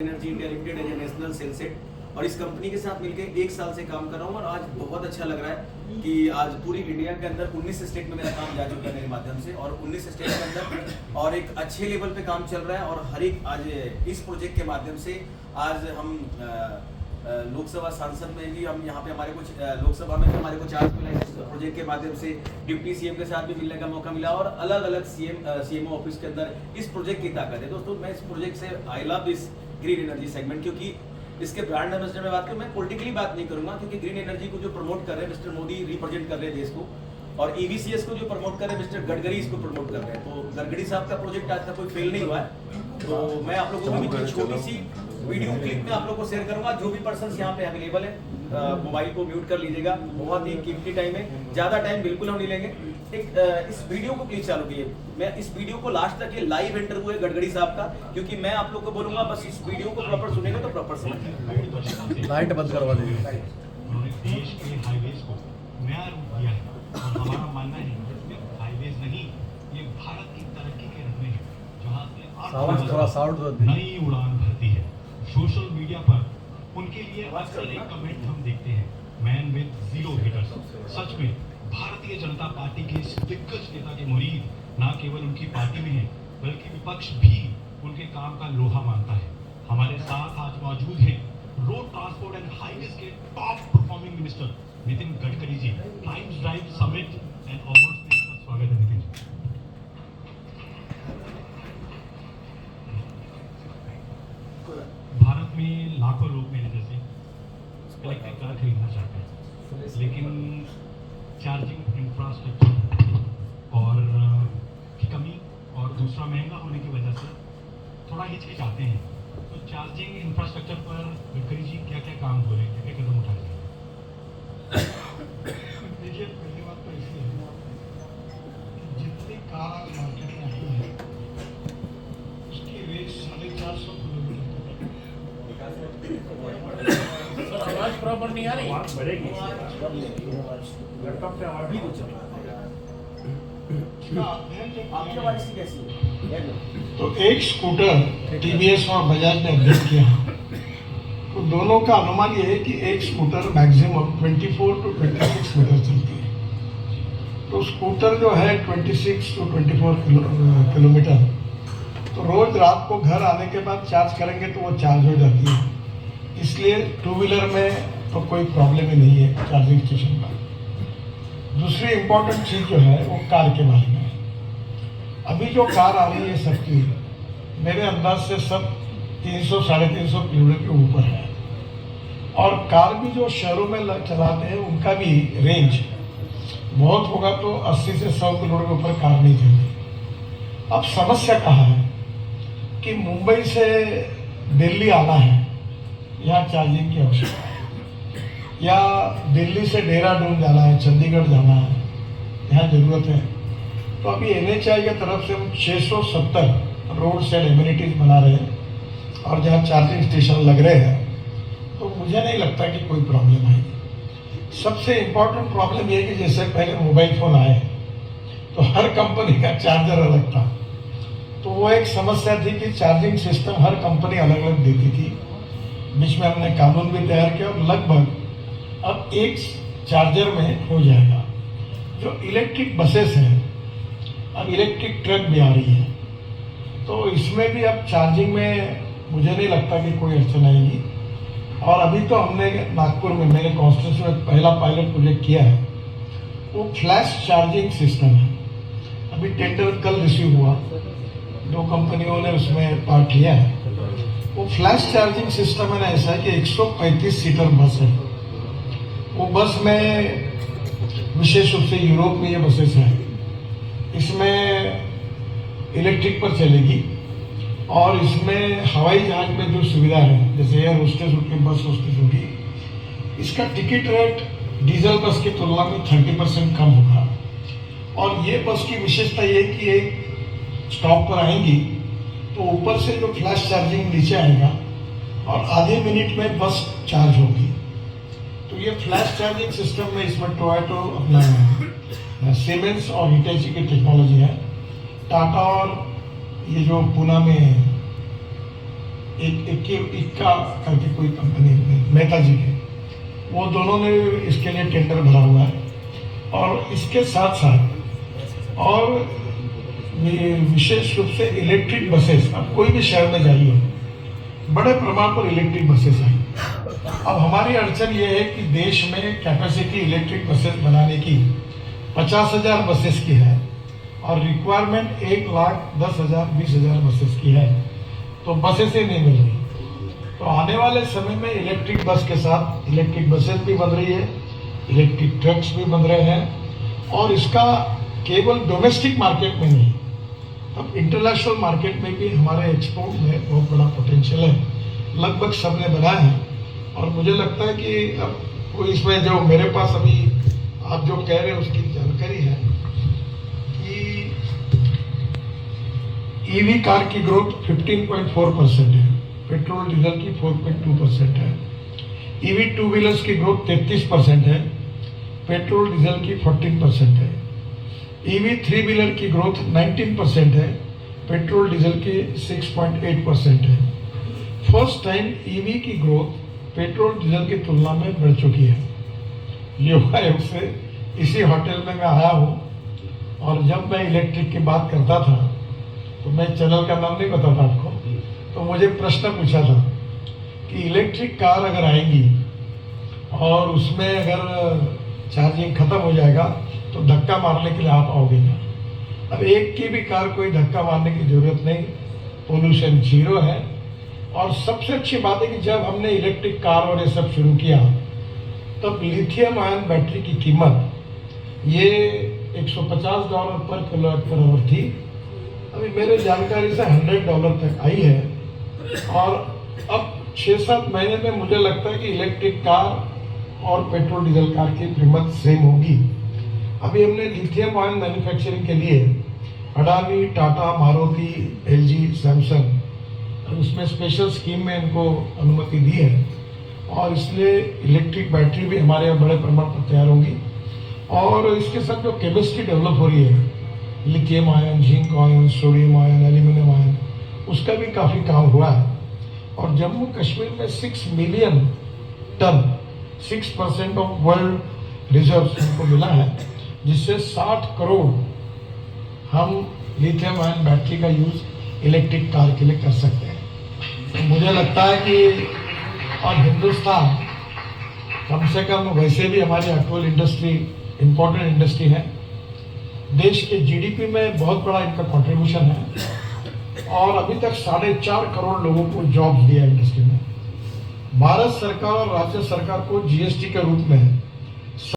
Energy India limited as a national sales head और इस company के साथ मिलकर 1 साल से काम कर रहा हूँ और आज बहुत अच्छा लग रहा है कि आज पूरी इंडिया के अंदर 19 स्टेट में मेरा काम जा चुका है मेरे माध्यम से और 19 स्टेट के अंदर और एक अच्छे लेवल पे काम चल रहा है और हर एक आज इस प्रोजेक्ट के माध्यम से आज हम लोकसभा सांसद में भी हम यहाँ पे हमारे कुछ लोकसभा में हमारे को चांस मिला है इस प्रोजेक्ट के माध्यम से डिप्टी सीएम के साथ भी मिलने का मौका मिला और अलग अलग सीएमओ ऑफिस के अंदर इस प्रोजेक्ट की ताकत है। दोस्तों मैं इस प्रोजेक्ट से I love this green energy segment क्योंकि इसके ब्रांड एम्बेसडर में बात करूं, मैं पॉलिटिकली बात नहीं करूंगा क्योंकि ग्रीन एनर्जी को जो प्रमोट कर रहे हैं मिस्टर मोदी रिप्रेजेंट कर रहे हैं देश को और ईवीसीएस को जो प्रमोट कर रहे हैं मिस्टर गडकरी इसको प्रमोट कर रहे हैं। तो गडकरी साहब का प्रोजेक्ट आज तक कोई फेल नहीं हुआ है। तो मैं आप लोगों को भी छोटी सी वीडियो क्लिप में आप लोगों को शेयर करूंगा। जो भी पर्सन यहाँ पे अवेलेबल है मोबाइल को म्यूट कर लीजिएगा, बहुत ही कीमती टाइम है, ज्यादा टाइम बिल्कुल हम नहीं लेंगे। एक इस वीडियो को प्लीज चालू कीजिए। मैं इस वीडियो को लास्ट तक ये लाइव इंटरव्यू है गडकरी साहब का क्योंकि मैं आप लोग को बोलूंगा बस इस वीडियो को प्रॉपर सुनेंगे तो प्रॉपर समझ। लाइट बंद करवा दीजिए। उन्होंने देश के हाईवेज को नया रूप दिया है और हमारा मानना है कि हाईवेज नहीं, ये भारत की तरक्की के रंग में है जहाँ से थोड़ा साउंड नई उड़ान भरती है। सोशल मीडिया पर उनके लिए अक्सर एक कमेंट हम देखते हैं, मैन विद जीरो हेटर्स। सच में भारतीय जनता पार्टी के इस दिग्गज नेता के मुरीद न केवल उनकी पार्टी में है बल्कि विपक्ष भी उनके काम का लोहा मानता है। हमारे साथ आज मौजूद हैं रोड ट्रांसपोर्ट एंड हाईवेज के top performing minister Nitin Gadkari ji. Times drive summit and awards में आपका स्वागत है नितिन जी। भारत में लाखों लोग मेरे जैसे इलेक्ट्रिक कार खरीदना चाहते हैं लेकिन चार्जिंग इंफ्रास्ट्रक्चर और की कमी और दूसरा महंगा होने की वजह से थोड़ा हिचकिचाते हैं। तो चार्जिंग इंफ्रास्ट्रक्चर पर गडकरी जी क्या क्या काम हो रहे हैं, क्या क्या कदम उठाए हैं? देखिए, पहली बात तो ऐसी है कि जितनी कार मार्केट में आई है उसकी रेंज 450 किलोमीटर तक। आवाज प्रॉपर नहीं आ रही। आपकी आवाज कैसी है? तो एक स्कूटर टीवीएस और बजाज ने अपडेट किया, तो दोनों का अनुमान ये है कि एक स्कूटर मैक्सिमम 24 to 26 मीटर चलती है। तो स्कूटर जो है 26 to 24 किलोमीटर, तो रोज रात को घर आने के बाद चार्ज करेंगे तो वो चार्ज हो जाती है। इसलिए टू व्हीलर में तो कोई प्रॉब्लम ही नहीं है चार्जिंग स्टेशन का। दूसरी इम्पोर्टेंट चीज़ जो है वो कार के बारे में है। अभी जो कार आ रही है सबकी मेरे अंदाज से सब 300-350 किलोमीटर के ऊपर है और कार भी जो शहरों में चलाते हैं उनका भी रेंज बहुत होगा तो 80 से 100 किलोमीटर के ऊपर कार नहीं चलती। अब समस्या कहाँ है कि मुंबई से दिल्ली आना है, यहाँ चार्जिंग की आवश्यकता है, या दिल्ली से देहरादून जाना है, चंडीगढ़ जाना है, यहाँ ज़रूरत है। तो अभी NHAI की तरफ से हम 670 रोड साइड एम्यूनिटीज बना रहे हैं और जहाँ चार्जिंग स्टेशन लग रहे हैं तो मुझे नहीं लगता कि कोई प्रॉब्लम आएगी। सबसे इम्पोर्टेंट प्रॉब्लम ये है कि जैसे पहले मोबाइल फ़ोन आए तो हर कंपनी का चार्जर अलग था, तो वो एक समस्या थी कि चार्जिंग सिस्टम हर कंपनी अलग अलग देती थी। बीच में हमने कानून भी तैयार किया और लगभग अब एक चार्जर में हो जाएगा। जो इलेक्ट्रिक बसेस हैं, अब इलेक्ट्रिक ट्रक भी आ रही है, तो इसमें भी अब चार्जिंग में मुझे नहीं लगता कि कोई अड़चन आएगी। और अभी तो हमने नागपुर में मेरे कॉन्स्टिट्यूंसी में पहला पायलट प्रोजेक्ट किया है, वो फ्लैश चार्जिंग सिस्टम है। अभी टेंडर कल रिसीव हुआ, 2 कंपनियों ने उसमें पार्ट लिया है। वो फ्लैश चार्जिंग सिस्टम है ना, ऐसा है कि 135 सीटर बस है। वो बस में विशेष रूप से यूरोप में ये बसेस हैं, इसमें इलेक्ट्रिक पर चलेगी और इसमें हवाई जहाज में जो सुविधा है जैसे एयर होस्टेस होगी, बस होस्टेस होगी, इसका टिकट रेट डीजल बस की तुलना में 30% कम होगा। और ये बस की विशेषता ये कि एक स्टॉप पर आएंगी तो ऊपर से जो फ्लैश चार्जिंग नीचे आएगा और आधे मिनट में बस चार्ज होगी। तो ये फ्लैश चार्जिंग सिस्टम में इसमें टोयोटो अपना सीमेंस और हिटैची की टेक्नोलॉजी है। टाटा और ये जो पूना में इक्का करके कोई कंपनी मेहता जी के, वो दोनों ने इसके लिए टेंडर भरा हुआ है। और इसके साथ साथ और ये विशेष रूप से इलेक्ट्रिक बसेस, अब कोई भी शहर में जाइए बड़े प्रमाण पर इलेक्ट्रिक बसेस आई। अब हमारी अड़चन ये है कि देश में कैपेसिटी इलेक्ट्रिक बसेस बनाने की 50,000 बसेस की है और रिक्वायरमेंट 1,10,000 20,000 बसेस की है, तो बसेस ही नहीं मिल रही। तो आने वाले समय में इलेक्ट्रिक बस के साथ इलेक्ट्रिक बसेस भी बन रही है, इलेक्ट्रिक ट्रक्स भी बन रहे हैं, और इसका केवल डोमेस्टिक मार्केट में नहीं, अब इंटरनेशनल मार्केट में भी हमारे एक्सपोर्ट में बहुत बड़ा पोटेंशियल है। लगभग सबने बनाया है और मुझे लगता है कि अब कोई इसमें जो मेरे पास अभी आप जो कह रहे हैं उसकी जानकारी है कि ईवी कार की ग्रोथ 15.4% है, पेट्रोल डीजल की 4.2% है, ईवी टू व्हीलर्स की ग्रोथ 33% है, पेट्रोल डीजल की 14% है, ईवी थ्री व्हीलर की ग्रोथ 19% है, पेट्रोल डीजल की 6.8% है। फर्स्ट टाइम ईवी की ग्रोथ पेट्रोल डीजल की तुलना में बढ़ चुकी है। योगायोग से इसी होटल में मैं आया हूँ और जब मैं इलेक्ट्रिक की बात करता था तो मैं चैनल का नाम नहीं बताता आपको, तो मुझे प्रश्न पूछा था कि इलेक्ट्रिक कार अगर आएंगी और उसमें अगर चार्जिंग खत्म हो जाएगा तो धक्का मारने के लिए आप आओगे क्या? अब एक की भी कार कोई धक्का मारने की जरूरत नहीं, पोल्यूशन जीरो है। और सबसे अच्छी बात है कि जब हमने इलेक्ट्रिक कार और ये सब शुरू किया तब लिथियम आयन बैटरी की कीमत ये $150 पर किलोवाट थी, अभी मेरे जानकारी से $100 तक आई है। और अब 6-7 महीने में मुझे लगता है कि इलेक्ट्रिक कार और पेट्रोल डीजल कार की कीमत सेम होगी। अभी हमने लिथियम आयन मैन्युफैक्चरिंग के लिए अडानी, टाटा, मारुति, एलजी, सैमसंग उसमें स्पेशल स्कीम में इनको अनुमति दी है और इसलिए इलेक्ट्रिक बैटरी भी हमारे यहाँ बड़े प्रमाण पर तैयार होगी। और इसके साथ जो केमिस्ट्री डेवलप हो रही है, lithium ion, zinc ion, sodium ion, aluminium ion, उसका भी काफ़ी काम हुआ है। और जम्मू कश्मीर में 6 million ton 6% of world reserve हमको मिला है, जिससे 60 करोड़ हम लिथियम आयन बैटरी का यूज इलेक्ट्रिक कार के लिए कर सकते हैं। तो मुझे लगता है कि और हिंदुस्तान कम से कम वैसे भी हमारी ऑटोमोबाइल इंडस्ट्री इम्पोर्टेंट इंडस्ट्री है, देश के जीडीपी में बहुत बड़ा इनका कंट्रीब्यूशन है और अभी तक 4.5 करोड़ लोगों को जॉब दिया इंडस्ट्री में। भारत सरकार और राज्य सरकार को जीएसटी के रूप में